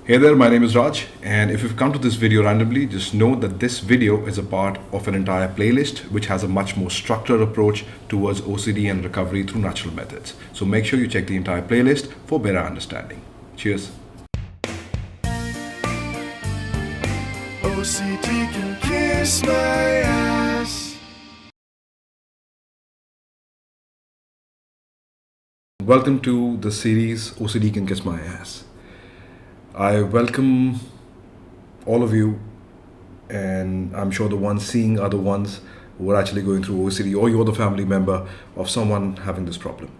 Hey there, my name is Raj, and if you've come to this video randomly, just know that this video is a part of an entire playlist which has a much more structured approach towards OCD and recovery through natural methods. So make sure you check the entire playlist for better understanding. Cheers. OCD can kiss my ass. Welcome to the series OCD Can Kiss My Ass. I welcome all of you, and I'm sure the ones seeing are the ones who are actually going through OCD, or you're the family member of someone having this problem.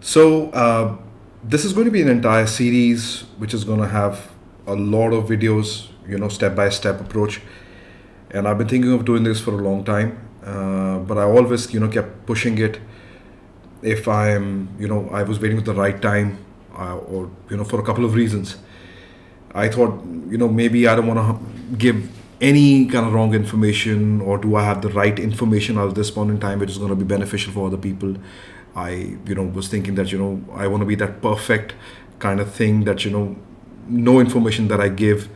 So, this is going to be an entire series which is going to have a lot of videos, step by step approach. And I've been thinking of doing this for a long time, but I always, kept pushing it. If I was waiting for the right time, or for a couple of reasons. I thought, maybe I don't want to give any kind of wrong information, or do I have the right information at this point in time which is going to be beneficial for other people. I was thinking that I want to be that perfect kind of thing that no information that I give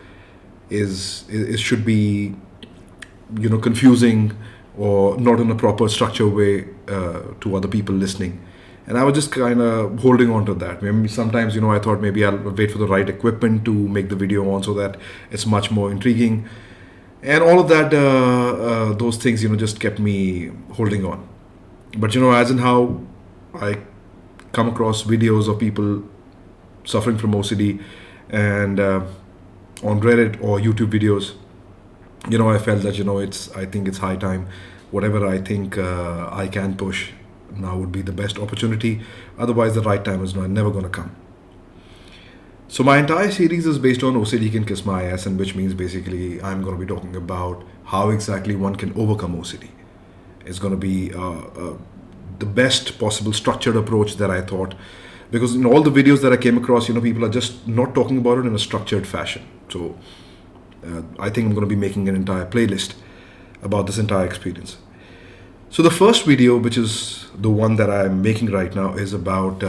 is should be confusing or not in a proper structured way to other people listening. And I was just kind of holding on to that. Maybe sometimes, I thought maybe I'll wait for the right equipment to make the video on so that it's much more intriguing. And all of that, those things, just kept me holding on. But, as in how I come across videos of people suffering from OCD and on Reddit or YouTube videos, I felt that, I think it's high time. Whatever I think I can push now would be the best opportunity. Otherwise, the right time is never going to come. So my entire series is based on OCD Can Kiss My Ass, and which means basically I'm going to be talking about how exactly one can overcome OCD. It's going to be the best possible structured approach that I thought, because in all the videos that I came across, people are just not talking about it in a structured fashion. So I think I'm going to be making an entire playlist about this entire experience. So the first video, which is the one that I'm making right now, is about,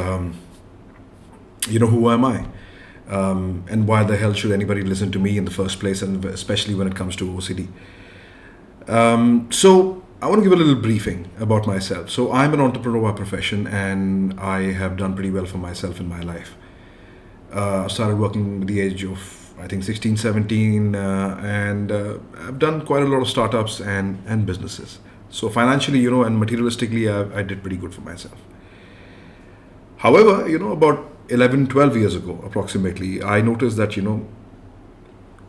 who am I? And why the hell should anybody listen to me in the first place, and especially when it comes to OCD. So I want to give a little briefing about myself. So I'm an entrepreneur by profession, and I have done pretty well for myself in my life. I started working at the age of, I think, 16, 17, and I've done quite a lot of startups and businesses. So financially, and materialistically, I did pretty good for myself. However, about 11, 12 years ago, approximately, I noticed that,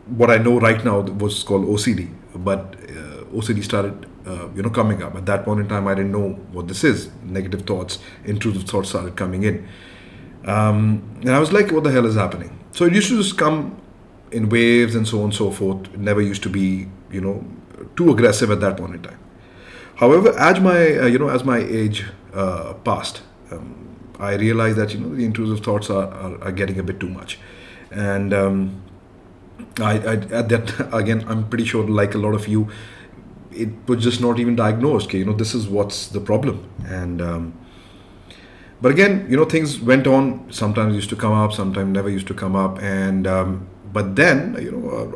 what I know right now was called OCD, but OCD started, coming up. At that point in time, I didn't know what this is. Negative thoughts, intrusive thoughts started coming in. And I was like, what the hell is happening? So it used to just come in waves and so on and so forth. It never used to be, too aggressive at that point in time. However, as my age passed, I realized that the intrusive thoughts are getting a bit too much, and I at that again, I'm pretty sure, like a lot of you, it was just not even diagnosed. Okay, this is what's the problem, and but again, things went on. Sometimes used to come up, sometimes never used to come up, and but then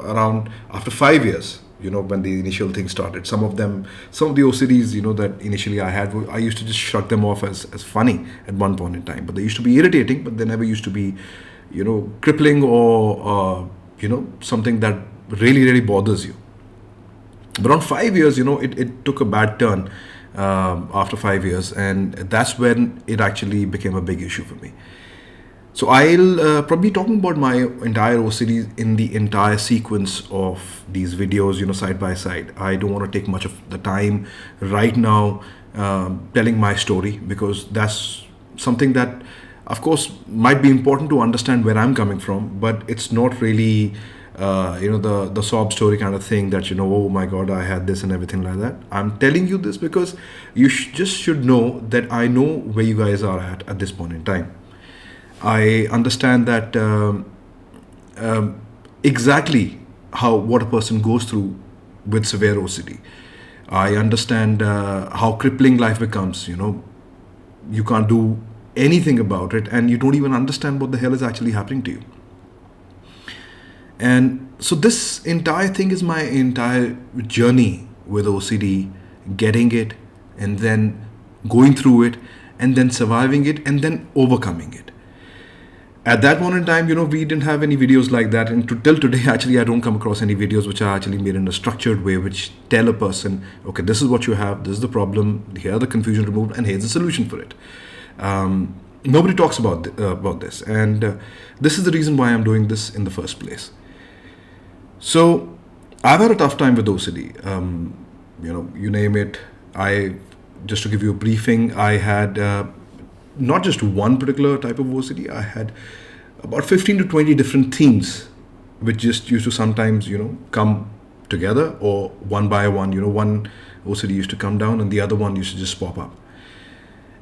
around after 5 years. When the initial thing started, some of the OCDs, that initially I had, I used to just shrug them off as funny at one point in time. But they used to be irritating, but they never used to be, crippling or, something that really, really bothers you. But on 5 years, it took a bad turn after 5 years. And that's when it actually became a big issue for me. So I'll probably be talking about my entire OCD in the entire sequence of these videos, side by side. I don't want to take much of the time right now telling my story, because that's something that, of course, might be important to understand where I'm coming from, but it's not really, the sob story kind of thing that, oh my God, I had this and everything like that. I'm telling you this because you just should know that I know where you guys are at this point in time. I understand that exactly what a person goes through with severe OCD. I understand how crippling life becomes. You can't do anything about it, and you don't even understand what the hell is actually happening to you. And so this entire thing is my entire journey with OCD, getting it, and then going through it, and then surviving it, and then overcoming it. At that point in time, we didn't have any videos like that. And till today, actually, I don't come across any videos which are actually made in a structured way, which tell a person, okay, this is what you have, this is the problem, here are the confusion removed, and here's the solution for it. Nobody talks about this. And this is the reason why I'm doing this in the first place. So I've had a tough time with OCD. You name it. Just to give you a briefing, I had not just one particular type of OCD. I had about 15 to 20 different themes, which just used to sometimes, come together, or one by one, one OCD used to come down and the other one used to just pop up.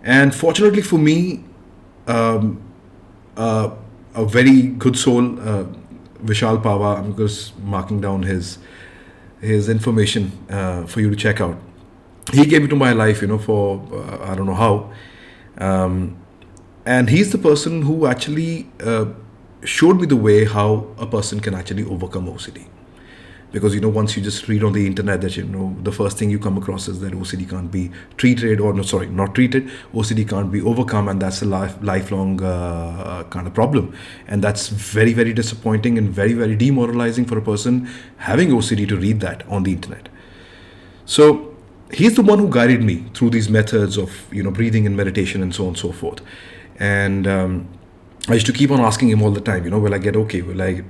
And fortunately for me, a very good soul, Vishal Pava, I'm just marking down his information for you to check out. He came into my life, for I don't know how. And he's the person who actually showed me the way how a person can actually overcome OCD. Because, once you just read on the internet that, the first thing you come across is that OCD can't be treated, or no, sorry, not treated. OCD can't be overcome, and that's a lifelong kind of problem. And that's very, very disappointing and very, very demoralizing for a person having OCD to read that on the internet. So he's the one who guided me through these methods of, breathing and meditation and so on and so forth. And I used to keep on asking him all the time, will I get okay? Will I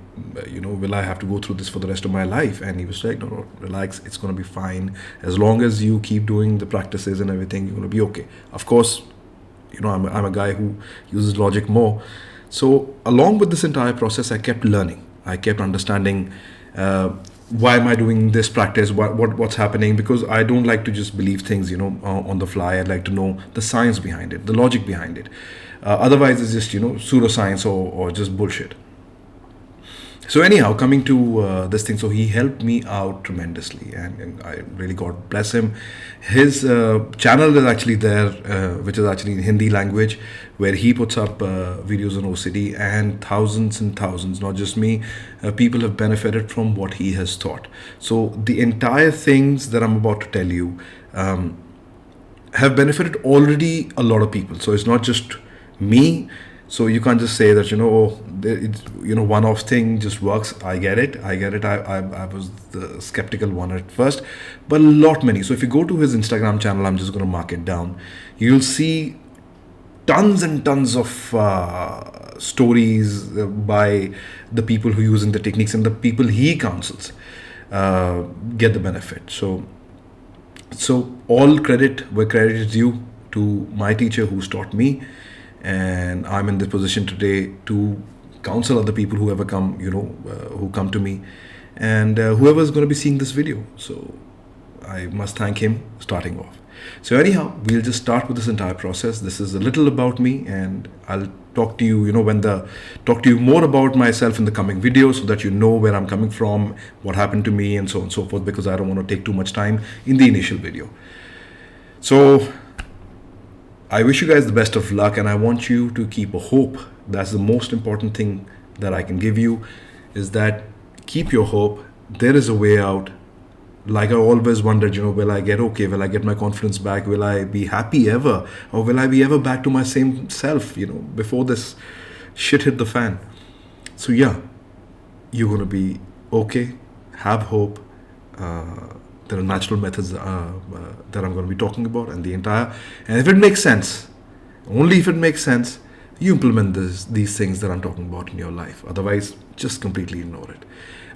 have to go through this for the rest of my life? And he was like, no, relax. It's going to be fine. As long as you keep doing the practices and everything, you're going to be okay. Of course, I'm a guy who uses logic more. So along with this entire process, I kept learning. I kept understanding why am I doing this practice? What's happening? Because I don't like to just believe things, on the fly. I'd like to know the science behind it, the logic behind it. Otherwise, it's just, pseudoscience or just bullshit. So anyhow, coming to this thing, so he helped me out tremendously, and I really, God bless him. His channel is actually there, which is actually in Hindi language, where he puts up videos on OCD, and thousands, not just me, people have benefited from what he has taught. So the entire things that I'm about to tell you have benefited already a lot of people. So it's not just me. So you can't just say that, one-off thing just works. I get it. I was the skeptical one at first, but a lot many. So if you go to his Instagram channel, I'm just going to mark it down. You'll see tons and tons of stories by the people who are using the techniques, and the people he counsels get the benefit. So all credit where credit is due to my teacher who's taught me. And I'm in this position today to counsel other people who ever come, who come to me, and whoever is going to be seeing this video. So I must thank him starting off. So anyhow, we'll just start with this entire process. This is a little about me, and I'll talk to you, talk to you more about myself in the coming videos, so that you know where I'm coming from, what happened to me, and so on and so forth, because I don't want to take too much time in the initial video. So I wish you guys the best of luck, and I want you to keep a hope. That's the most important thing that I can give you, is that keep your hope. There is a way out. Like I always wondered, will I get okay? Will I get my confidence back? Will I be happy ever? Or will I be ever back to my same self, before this shit hit the fan? So yeah, you're going to be okay. Have hope. There are natural methods that I'm going to be talking about, and if it makes sense, only if it makes sense, you implement these things that I'm talking about in your life. Otherwise, just completely ignore it.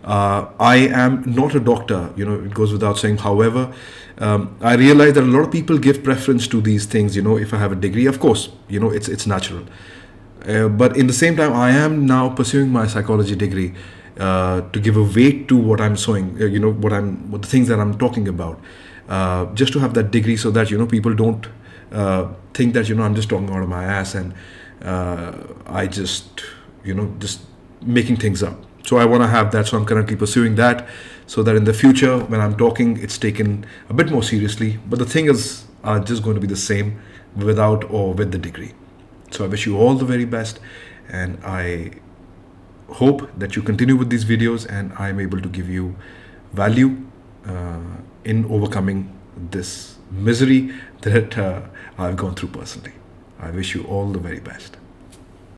I am not a doctor, it goes without saying. However, I realize that a lot of people give preference to these things, if I have a degree. Of course, it's natural. But in the same time, I am now pursuing my psychology degree to give a weight to what I'm showing, what the things that I'm talking about, just to have that degree, so that people don't think that I'm just talking out of my ass, and I just making things up. So I want to have that. So I'm currently pursuing that, so that in the future when I'm talking, it's taken a bit more seriously. But the thing is just going to be the same without or with the degree. So I wish you all the very best, and I hope that you continue with these videos and I'm able to give you value in overcoming this misery that I've gone through personally. I wish you all the very best.